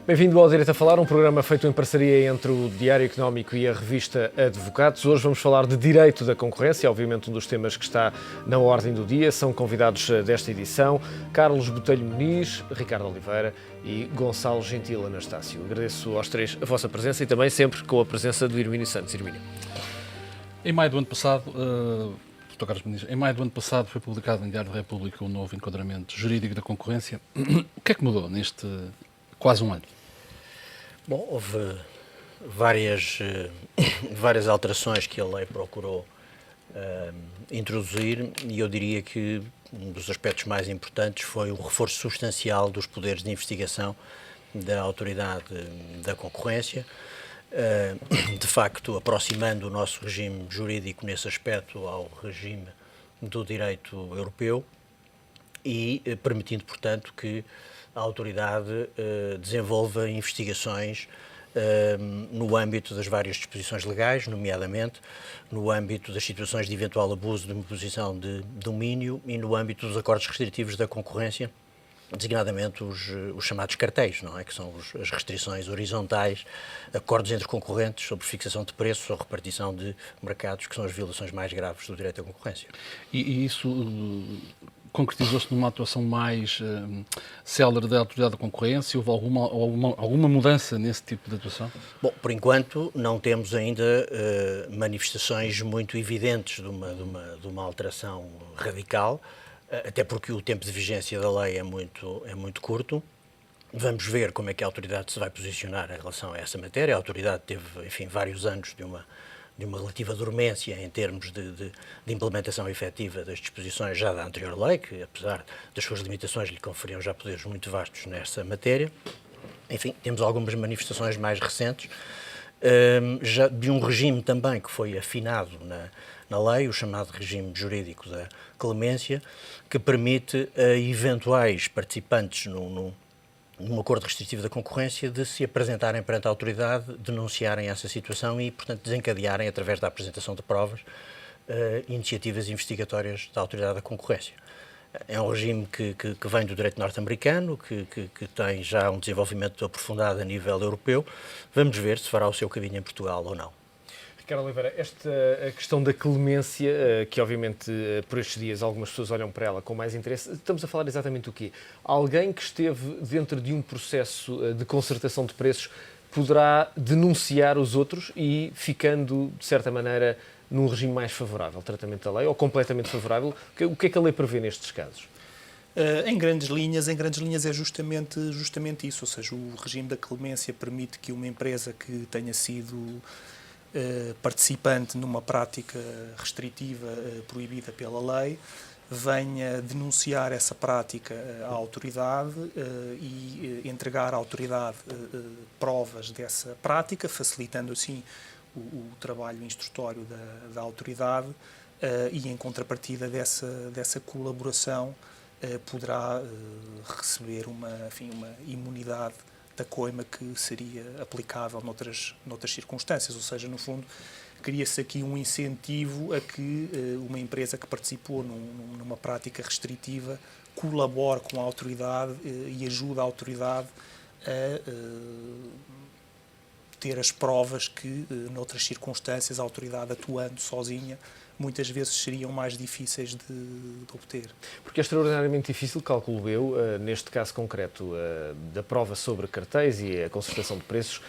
Bem-vindo ao Direito a Falar, um programa feito em parceria entre o Diário Económico e a revista Advocados. Hoje vamos falar de direito da concorrência, obviamente um dos temas que está na ordem do dia. São convidados desta edição Carlos Botelho Muniz, Ricardo Oliveira e Gonçalo Gentil Anastácio. Agradeço aos três a vossa presença e também sempre com a presença do Hermínio Santos. Hermínio. Em maio do ano passado, foi publicado no Diário da República o novo enquadramento jurídico da concorrência. O que é que mudou neste quase um ano? Bom, houve várias alterações que a lei procurou introduzir e eu diria que um dos aspectos mais importantes foi o reforço substancial dos poderes de investigação da Autoridade da Concorrência, de facto aproximando o nosso regime jurídico nesse aspecto ao regime do direito europeu e permitindo, portanto, que a autoridade desenvolva investigações no âmbito das várias disposições legais, nomeadamente no âmbito das situações de eventual abuso de uma posição de domínio e no âmbito dos acordos restritivos da concorrência, designadamente os chamados cartéis, não é? Que são as restrições horizontais, acordos entre concorrentes sobre fixação de preços ou repartição de mercados, que são as violações mais graves do direito à concorrência. E isso concretizou-se numa atuação mais célere da Autoridade da Concorrência? Houve alguma mudança nesse tipo de atuação? Bom, por enquanto não temos ainda manifestações muito evidentes de uma alteração radical, até porque o tempo de vigência da lei é muito curto. Vamos ver como é que a autoridade se vai posicionar em relação a essa matéria. A autoridade teve, enfim, vários anos de uma relativa dormência em termos de implementação efetiva das disposições já da anterior lei, que apesar das suas limitações lhe conferiam já poderes muito vastos nessa matéria. Enfim, temos algumas manifestações mais recentes, já de um regime também que foi afinado na lei, o chamado regime jurídico da clemência, que permite a eventuais participantes num acordo restritivo da concorrência de se apresentarem perante a autoridade, denunciarem essa situação e, portanto, desencadearem, através da apresentação de provas, iniciativas investigatórias da autoridade da concorrência. É um regime que vem do direito norte-americano, que tem já um desenvolvimento aprofundado a nível europeu. Vamos ver se fará o seu caminho em Portugal ou não. Ricardo Oliveira, a questão da clemência, que obviamente por estes dias algumas pessoas olham para ela com mais interesse, estamos a falar exatamente do quê? Alguém que esteve dentro de um processo de concertação de preços poderá denunciar os outros e ficando, de certa maneira, num regime mais favorável, tratamento da lei, ou completamente favorável? O que é que a lei prevê nestes casos? Em grandes linhas é justamente isso, ou seja, o regime da clemência permite que uma empresa que tenha sido participante numa prática restritiva proibida pela lei venha denunciar essa prática à autoridade e entregar à autoridade provas dessa prática, facilitando assim o trabalho instrutório da autoridade e em contrapartida dessa colaboração poderá receber uma imunidade da coima que seria aplicável noutras circunstâncias, ou seja, no fundo, cria-se aqui um incentivo a que uma empresa que participou numa prática restritiva colabore com a autoridade e ajude a autoridade a ter as provas que, noutras circunstâncias, a autoridade atuando sozinha, muitas vezes seriam mais difíceis de obter. Porque é extraordinariamente difícil, calculo eu, neste caso concreto da prova sobre cartéis e a concertação de preços,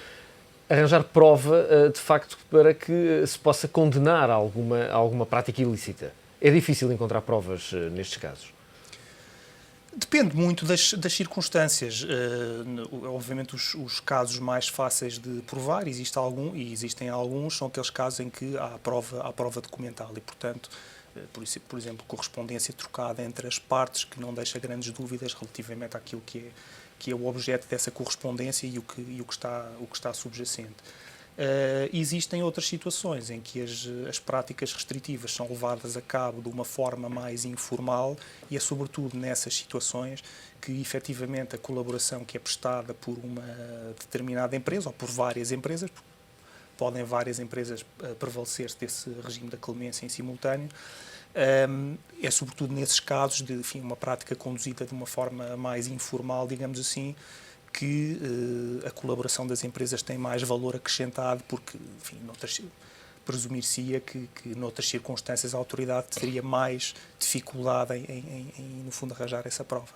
arranjar prova, de facto, para que se possa condenar alguma prática ilícita. É difícil encontrar provas nestes casos? Depende muito das circunstâncias. Obviamente, os casos mais fáceis de provar, existem alguns, são aqueles casos em que há a prova documental e, portanto, por exemplo, correspondência trocada entre as partes, que não deixa grandes dúvidas relativamente àquilo que é o objeto dessa correspondência e o que está subjacente. Existem outras situações em que as práticas restritivas são levadas a cabo de uma forma mais informal e é sobretudo nessas situações que efetivamente a colaboração que é prestada por uma determinada empresa ou por várias empresas, podem várias empresas prevalecer-se desse regime da clemência em simultâneo, é sobretudo nesses casos de uma prática conduzida de uma forma mais informal, digamos assim, que a colaboração das empresas tem mais valor acrescentado, porque, enfim, presumir-se-ia que noutras circunstâncias a autoridade teria mais dificuldade em, no fundo, arranjar essa prova.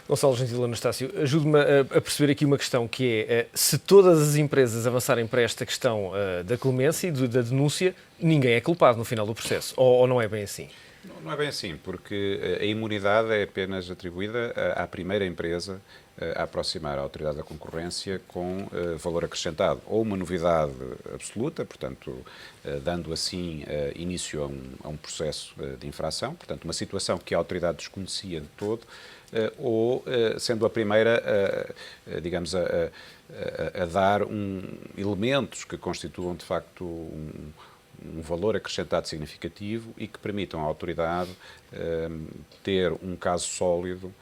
Gonçalo Gentil Anastácio, ajude-me a perceber aqui uma questão que é, se todas as empresas avançarem para esta questão da clemência e da denúncia, ninguém é culpado no final do processo, ou não é bem assim? Não é bem assim, porque a imunidade é apenas atribuída à primeira empresa a aproximar a autoridade da concorrência com valor acrescentado, ou uma novidade absoluta, portanto, dando assim início a um processo de infração, portanto, uma situação que a autoridade desconhecia de todo, ou sendo a primeira, digamos, a dar elementos que constituam, de facto, um valor acrescentado significativo e que permitam à autoridade ter um caso sólido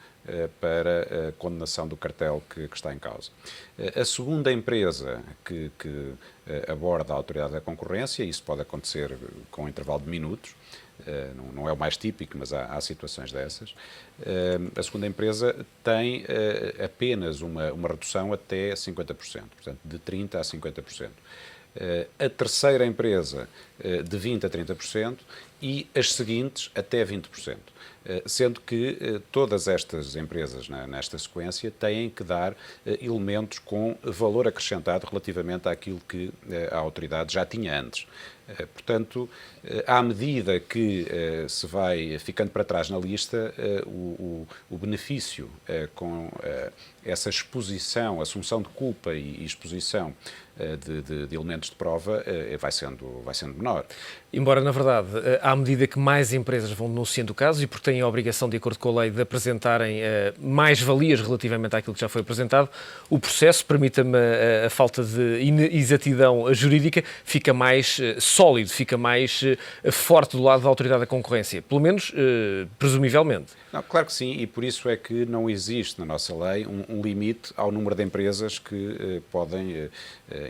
para a condenação do cartel que está em causa. A segunda empresa que aborda a autoridade da concorrência, isso pode acontecer com um intervalo de minutos, não é o mais típico, mas há situações dessas. A segunda empresa tem apenas uma redução até 50%, portanto, de 30% a 50%. A terceira empresa de 20% a 30% e as seguintes até 20%. Sendo que todas estas empresas nesta sequência têm que dar elementos com valor acrescentado relativamente àquilo que a autoridade já tinha antes. Portanto, à medida que se vai ficando para trás na lista, o benefício com essa exposição, assunção de culpa e exposição de elementos de prova vai sendo menor. Embora, na verdade, à medida que mais empresas vão denunciando o caso e porque têm a obrigação, de acordo com a lei, de apresentarem mais valias relativamente àquilo que já foi apresentado, o processo, permita-me a falta de exatidão jurídica, fica mais sólido, fica mais forte do lado da autoridade da concorrência, pelo menos presumivelmente. Não, claro que sim, e por isso é que não existe na nossa lei um limite ao número de empresas que podem,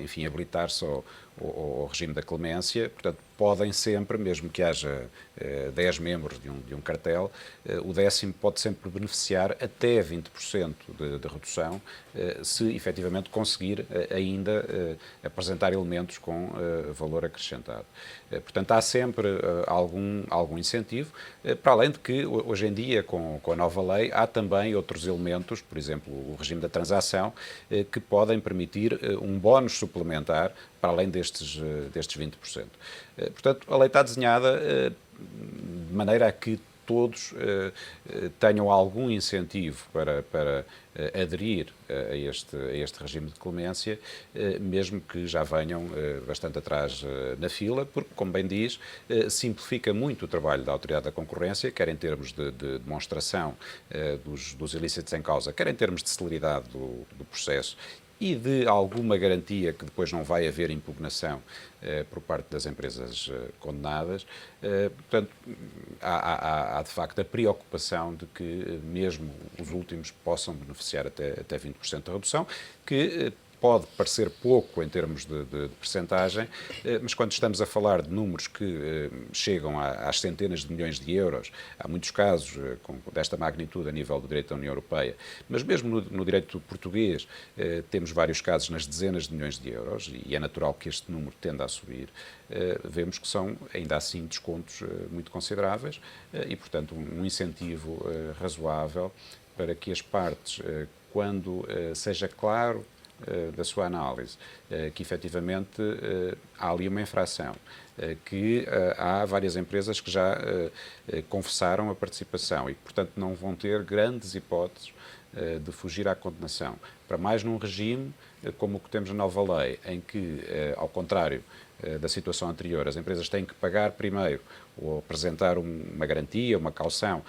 enfim, habilitar-se ao regime da clemência. Portanto, podem sempre, mesmo que haja 10 membros de um cartel, o 10º pode sempre beneficiar até 20% de redução, se efetivamente conseguir ainda apresentar elementos com valor acrescentado. Portanto, há sempre algum incentivo, para além de que, hoje em dia, com a nova lei, há também outros elementos, por exemplo, o regime da transação, que podem permitir um bónus suplementar para além destes 20%. Portanto, a lei está desenhada de maneira a que todos tenham algum incentivo para aderir a este regime de clemência, mesmo que já venham bastante atrás na fila, porque, como bem diz, simplifica muito o trabalho da autoridade da concorrência, quer em termos de demonstração dos ilícitos em causa, quer em termos de celeridade do processo e de alguma garantia que depois não vai haver impugnação por parte das empresas condenadas. Portanto, há de facto a preocupação de que mesmo os últimos possam beneficiar até 20% de redução, que pode parecer pouco em termos de percentagem, mas quando estamos a falar de números que chegam às centenas de milhões de euros, há muitos casos desta magnitude a nível do direito da União Europeia, mas mesmo no direito português temos vários casos nas dezenas de milhões de euros e é natural que este número tenda a subir. Vemos que são, ainda assim, descontos muito consideráveis e, portanto, um incentivo razoável para que as partes, quando seja claro da sua análise, que efetivamente há ali uma infração, que há várias empresas que já confessaram a participação e que, portanto, não vão ter grandes hipóteses de fugir à condenação. Para mais num regime como o que temos na nova lei, em que, ao contrário da situação anterior, as empresas têm que pagar primeiro ou apresentar uma garantia, uma caução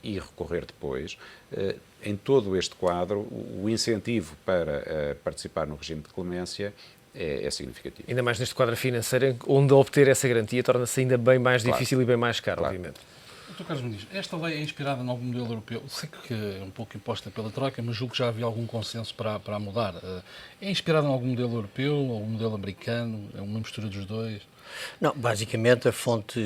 e recorrer depois. Em todo este quadro, o incentivo para participar no regime de clemência é significativo. Ainda mais neste quadro financeiro, onde obter essa garantia torna-se ainda bem mais difícil e bem mais caro, claro. obviamente. Dr. Carlos Muniz, esta lei é inspirada em algum modelo europeu? Sei que é um pouco imposta pela Troika, mas julgo que já havia algum consenso para mudar. É inspirada em algum modelo europeu, algum modelo americano? É uma mistura dos dois? Não, basicamente a fonte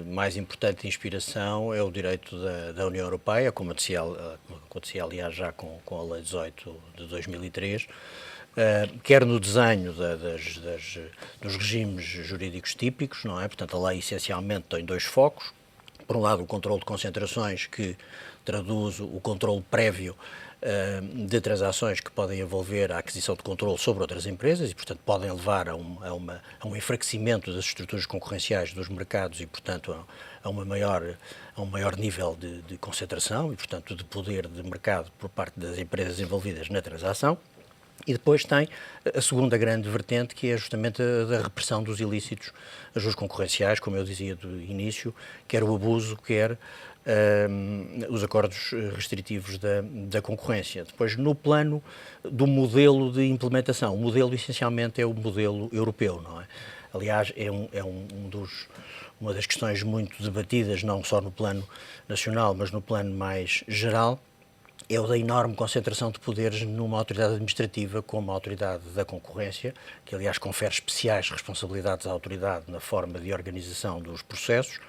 mais importante de inspiração é o direito da União Europeia, como acontecia aliás já com a Lei 18 de 2003, quer no desenho dos regimes jurídicos típicos, não é? Portanto, a lei essencialmente tem dois focos. Por um lado, o controle de concentrações, que traduz o controle prévio de transações que podem envolver a aquisição de controle sobre outras empresas e, portanto, podem levar a um enfraquecimento das estruturas concorrenciais dos mercados e, portanto, a um maior nível de concentração e, portanto, de poder de mercado por parte das empresas envolvidas na transação. E depois tem a segunda grande vertente, que é justamente a da repressão dos ilícitos juros concorrenciais, como eu dizia do início, quer o abuso, quer os acordos restritivos da concorrência. Depois, no plano do modelo de implementação, o modelo essencialmente é o modelo europeu, não é? Aliás, uma das questões muito debatidas, não só no plano nacional, mas no plano mais geral, é o da enorme concentração de poderes numa autoridade administrativa como a autoridade da concorrência, que aliás confere especiais responsabilidades à autoridade na forma de organização dos processos,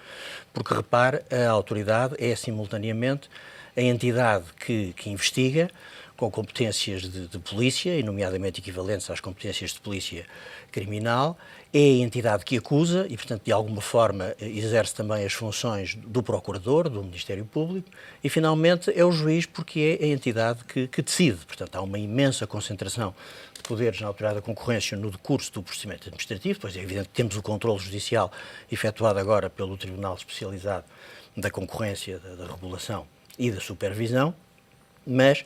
porque repare, a autoridade é simultaneamente a entidade que investiga, com competências de polícia, e nomeadamente equivalentes às competências de polícia criminal, é a entidade que acusa e, portanto, de alguma forma exerce também as funções do procurador, do Ministério Público, e, finalmente, é o juiz porque é a entidade que decide. Portanto, há uma imensa concentração de poderes na autoridade da concorrência no decurso do procedimento administrativo, pois é evidente que temos o controle judicial efetuado agora pelo Tribunal Especializado da Concorrência, da Regulação e da Supervisão, mas,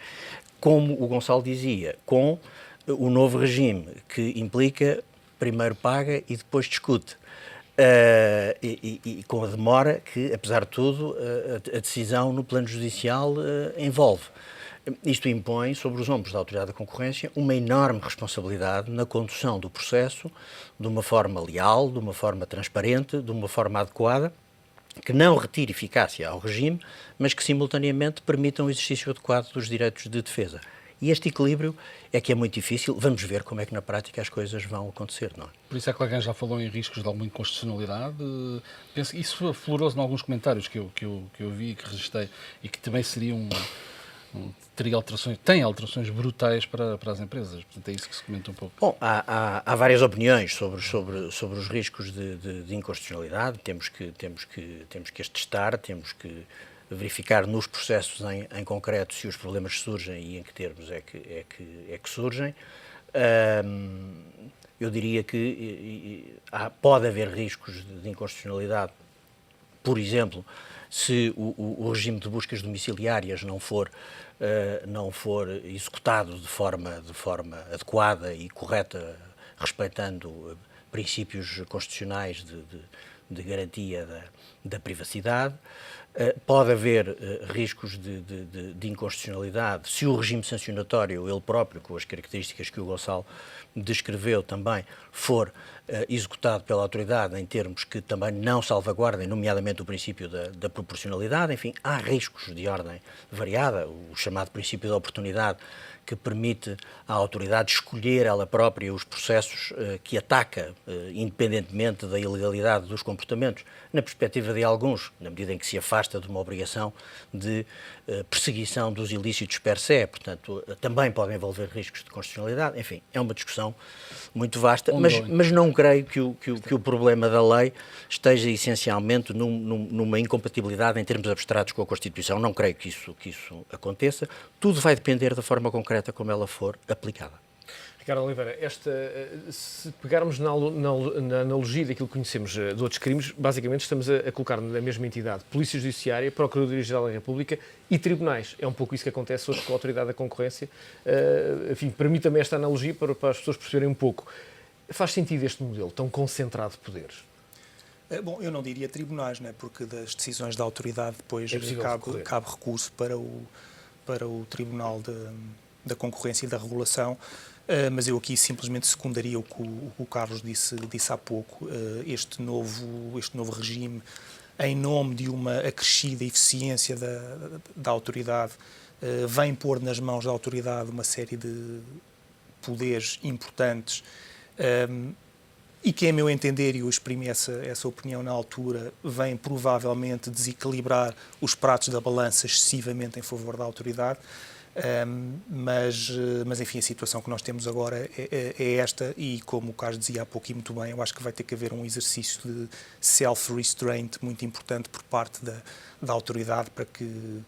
como o Gonçalo dizia, com o novo regime que implica primeiro paga e depois discute, e com a demora que, apesar de tudo, a decisão no plano judicial envolve. Isto impõe sobre os ombros da Autoridade da Concorrência uma enorme responsabilidade na condução do processo de uma forma leal, de uma forma transparente, de uma forma adequada, que não retire eficácia ao regime, mas que simultaneamente permitam o exercício adequado dos direitos de defesa. E este equilíbrio é que é muito difícil. Vamos ver como é que na prática as coisas vão acontecer, não é? Por isso é que alguém já falou em riscos de alguma inconstitucionalidade. Penso que isso aflorou-se em alguns comentários que eu vi e que registrei, e que também seriam... tem alterações brutais para as empresas. Portanto, é isso que se comenta um pouco. Bom, há várias opiniões sobre os riscos de inconstitucionalidade. Temos que as testar, temos que verificar nos processos em concreto se os problemas surgem e em que termos é que surgem. Eu diria que pode haver riscos de inconstitucionalidade, por exemplo, se o regime de buscas domiciliárias não for executado de forma adequada e correta, respeitando princípios constitucionais de garantia da privacidade. Pode haver riscos de inconstitucionalidade se o regime sancionatório, ele próprio, com as características que o Gonçalo descreveu também, for executado pela autoridade em termos que também não salvaguardem, nomeadamente o princípio da proporcionalidade. Enfim, há riscos de ordem variada, o chamado princípio da oportunidade, que permite à autoridade escolher ela própria os processos que ataca, independentemente da ilegalidade dos comportamentos, na perspectiva de alguns, na medida em que se afasta de uma obrigação de perseguição dos ilícitos per se. Portanto, também podem envolver riscos de constitucionalidade. Enfim, é uma discussão muito vasta, mas não creio que o problema da lei esteja essencialmente numa incompatibilidade em termos abstratos com a Constituição. Não creio que isso aconteça. Tudo vai depender da forma concreta como ela for aplicada. Ricardo Oliveira, se pegarmos na analogia daquilo que conhecemos de outros crimes, basicamente estamos a colocar na mesma entidade Polícia Judiciária, Procuradoria-Geral da República e tribunais. É um pouco isso que acontece hoje com a Autoridade da Concorrência. Enfim, permita-me esta analogia para as pessoas perceberem um pouco. Faz sentido este modelo tão concentrado de poderes? Bom, eu não diria tribunais, né, porque das decisões da autoridade depois cabe recurso para o Tribunal da Concorrência e da Regulação, mas eu aqui simplesmente secundaria o que o Carlos disse há pouco. Este novo regime em nome de uma acrescida eficiência da autoridade, vem pôr nas mãos da autoridade uma série de poderes importantes e que, a meu entender, e eu exprimi essa opinião na altura, vem provavelmente desequilibrar os pratos da balança excessivamente em favor da autoridade. Mas, enfim, a situação que nós temos agora é esta e, como o Carlos dizia há pouco e muito bem, eu acho que vai ter que haver um exercício de self-restraint muito importante por parte da autoridade para que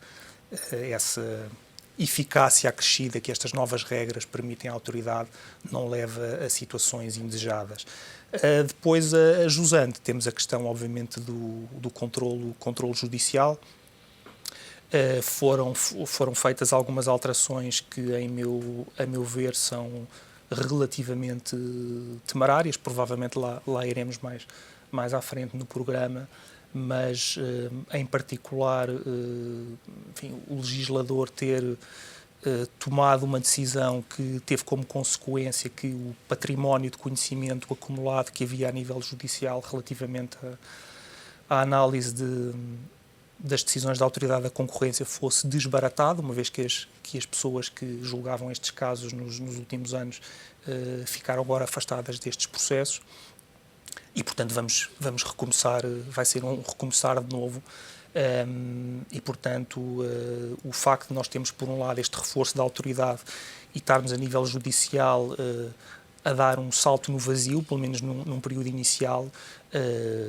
essa eficácia acrescida que estas novas regras permitem à autoridade não leve a situações indesejadas. Depois, a jusante, temos a questão, obviamente, do controlo judicial. Foram feitas algumas alterações que, a meu ver, são relativamente temerárias. Provavelmente lá iremos mais à frente no programa, mas, em particular, enfim, o legislador ter tomado uma decisão que teve como consequência que o património de conhecimento acumulado que havia a nível judicial relativamente à análise das decisões da Autoridade da Concorrência fosse desbaratado, uma vez que as pessoas que julgavam estes casos nos últimos anos ficaram agora afastadas destes processos e, portanto, vamos recomeçar, vai ser um recomeçar de novo e, portanto, o facto de nós termos, por um lado, este reforço da autoridade e estarmos a nível judicial a dar um salto no vazio, pelo menos num período inicial,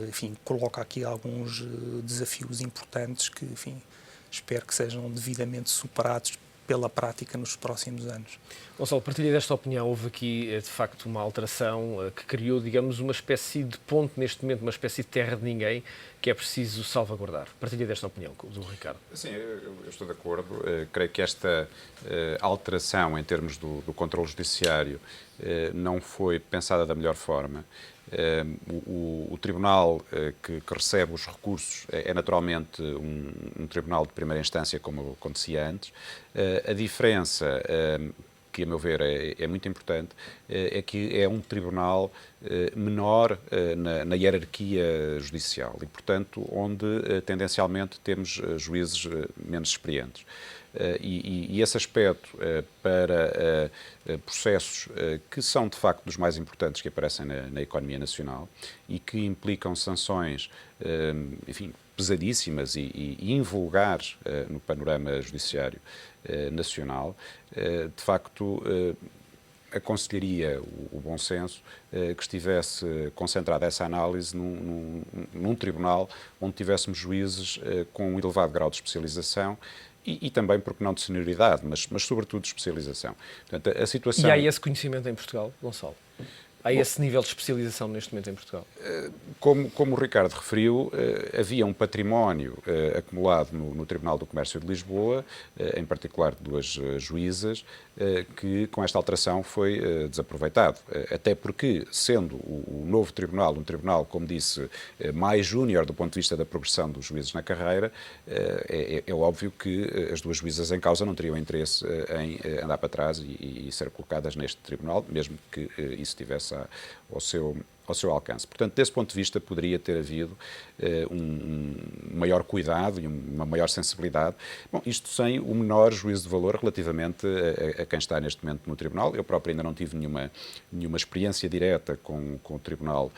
enfim, coloca aqui alguns desafios importantes que, enfim, espero que sejam devidamente superados pela prática nos próximos anos. Gonçalo, partilha desta opinião. Houve aqui, de facto, uma alteração que criou, digamos, uma espécie de ponte neste momento, uma espécie de terra de ninguém que é preciso salvaguardar. Partilha desta opinião do Ricardo. Sim, eu estou de acordo. Creio que esta alteração em termos do controle judiciário não foi pensada da melhor forma. O tribunal que recebe os recursos é naturalmente um tribunal de primeira instância, como acontecia antes. A diferença, que a meu ver é muito importante, é que é um tribunal menor na hierarquia judicial e, portanto, onde tendencialmente temos juízes menos experientes. E esse aspecto para processos que são, de facto, dos mais importantes que aparecem na economia nacional e que implicam sanções, enfim, pesadíssimas e invulgares no panorama judiciário nacional, de facto, aconselharia o bom senso que estivesse concentrada essa análise num tribunal onde tivéssemos juízes com um elevado grau de especialização e também, porque não de senioridade, mas sobretudo de especialização. Portanto, a situação... E há esse conhecimento em Portugal, Gonçalo? Há esse nível de especialização neste momento em Portugal? Como o Ricardo referiu, havia um património acumulado no Tribunal do Comércio de Lisboa, em particular de duas juízas, que com esta alteração foi desaproveitado. Até porque, sendo o novo tribunal um tribunal, como disse, mais júnior do ponto de vista da progressão dos juízes na carreira, é óbvio que as duas juízas em causa não teriam interesse em andar para trás e ser colocadas neste tribunal, mesmo que isso tivesse ao seu alcance. Portanto, desse ponto de vista, poderia ter havido um maior cuidado e uma maior sensibilidade. Bom, isto sem o menor juízo de valor relativamente a quem está neste momento no Tribunal. Eu próprio ainda não tive nenhuma experiência direta com o Tribunal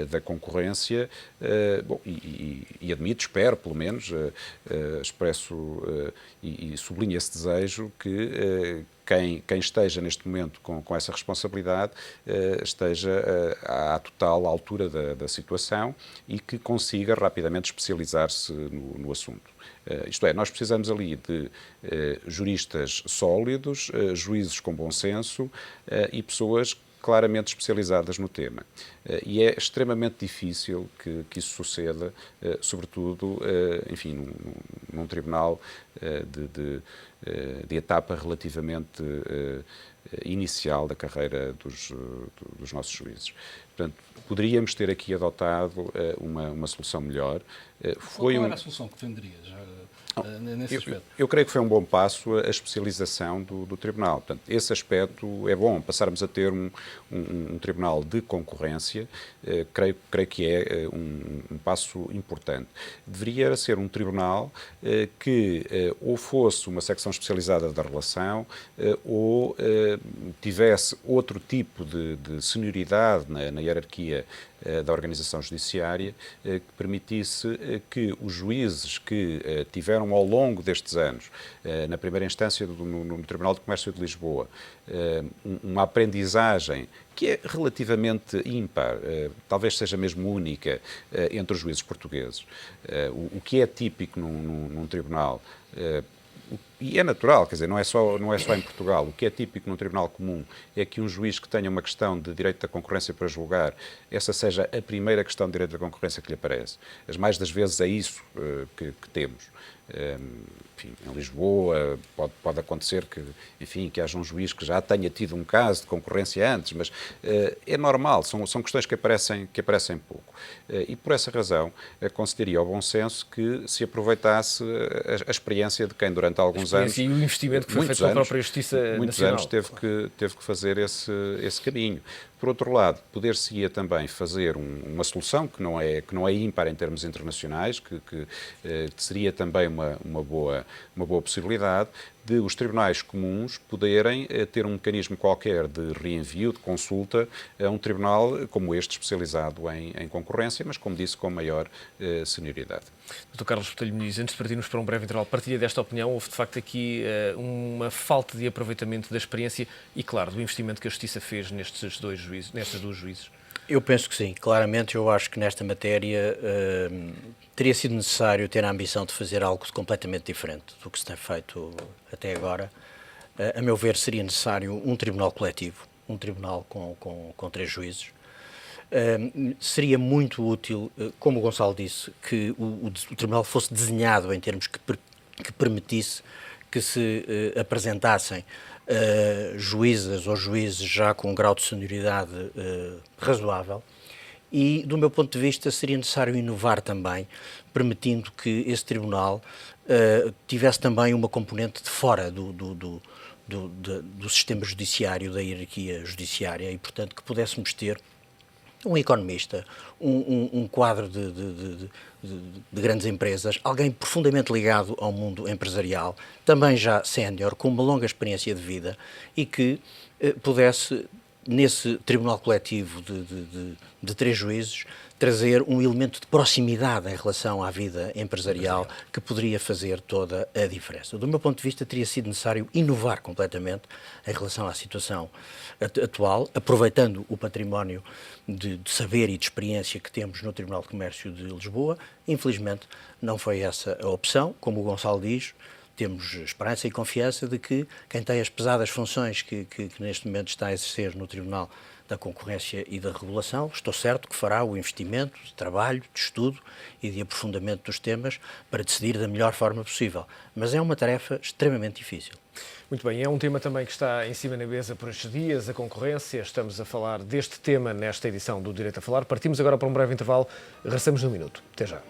da Concorrência. Bom, e admito, espero, pelo menos, expresso e sublinho esse desejo que quem esteja neste momento com essa responsabilidade esteja à total altura da situação e que consiga rapidamente especializar-se no assunto. Isto é, nós precisamos ali de juristas sólidos, juízes com bom senso e pessoas claramente especializadas no tema. E é extremamente difícil que isso suceda, sobretudo, enfim, num tribunal de etapa relativamente inicial da carreira dos nossos juízes. Portanto, poderíamos ter aqui adotado uma solução melhor. Qual era a solução que venderia? nesse aspecto. Eu creio que foi um bom passo a especialização do Tribunal. Portanto, esse aspecto é bom, passarmos a ter um Tribunal de concorrência, creio que é um passo importante. Deveria ser um Tribunal que ou fosse uma secção especializada da relação ou tivesse outro tipo de senioridade na hierarquia da organização judiciária que permitisse que os juízes que tiveram ao longo destes anos, na primeira instância no Tribunal de Comércio de Lisboa, uma aprendizagem que é relativamente ímpar, talvez seja mesmo única entre os juízes portugueses. O que é típico num tribunal, e é natural, quer dizer, não é só em Portugal. O que é típico num tribunal comum é que um juiz que tenha uma questão de direito da concorrência para julgar, essa seja a primeira questão de direito da concorrência que lhe aparece. As mais das vezes é isso que temos. Enfim, em Lisboa pode acontecer que haja um juiz que já tenha tido um caso de concorrência antes, mas é normal, são questões que aparecem pouco. E por essa razão consideraria ao bom senso que se aproveitasse a experiência de quem durante alguns anos e o investimento que foi feito pela própria Justiça muitos Nacional. anos teve que fazer esse caminho. Por outro lado, poder-se-ia também fazer uma solução que não é ímpar em termos internacionais, que seria também uma boa possibilidade de os tribunais comuns poderem ter um mecanismo qualquer de reenvio, de consulta a um tribunal como este, especializado em concorrência, mas, como disse, com maior senioridade. Dr. Carlos Botelho Muniz, antes de partirmos para um breve intervalo, partilha desta opinião. Houve, de facto, aqui uma falta de aproveitamento da experiência e, claro, do investimento que a Justiça fez nestes duas juízes? Eu penso que sim, claramente. Eu acho que nesta matéria teria sido necessário ter a ambição de fazer algo completamente diferente do que se tem feito até agora. A meu ver, seria necessário um tribunal coletivo, um tribunal com 3 juízes. Seria muito útil, como o Gonçalo disse, que o tribunal fosse desenhado em termos que permitisse que se apresentassem juízas ou juízes já com um grau de senioridade razoável. E, do meu ponto de vista, seria necessário inovar também, permitindo que esse tribunal tivesse também uma componente de fora do sistema judiciário, da hierarquia judiciária, e, portanto, que pudéssemos ter um economista, um quadro de grandes empresas, alguém profundamente ligado ao mundo empresarial, também já sénior, com uma longa experiência de vida, e que pudesse, nesse tribunal coletivo de 3 juízes, trazer um elemento de proximidade em relação à vida empresarial que poderia fazer toda a diferença. Do meu ponto de vista, teria sido necessário inovar completamente em relação à situação atual, aproveitando o património de saber e de experiência que temos no Tribunal de Comércio de Lisboa. Infelizmente, não foi essa a opção. Como o Gonçalo diz, temos esperança e confiança de que quem tem as pesadas funções que neste momento está a exercer no Tribunal da Concorrência e da Regulação, estou certo que fará o investimento de trabalho, de estudo e de aprofundamento dos temas para decidir da melhor forma possível. Mas é uma tarefa extremamente difícil. Muito bem, é um tema também que está em cima da mesa por estes dias, a concorrência. Estamos a falar deste tema nesta edição do Direito a Falar. Partimos agora para um breve intervalo, regressamos num minuto. Até já.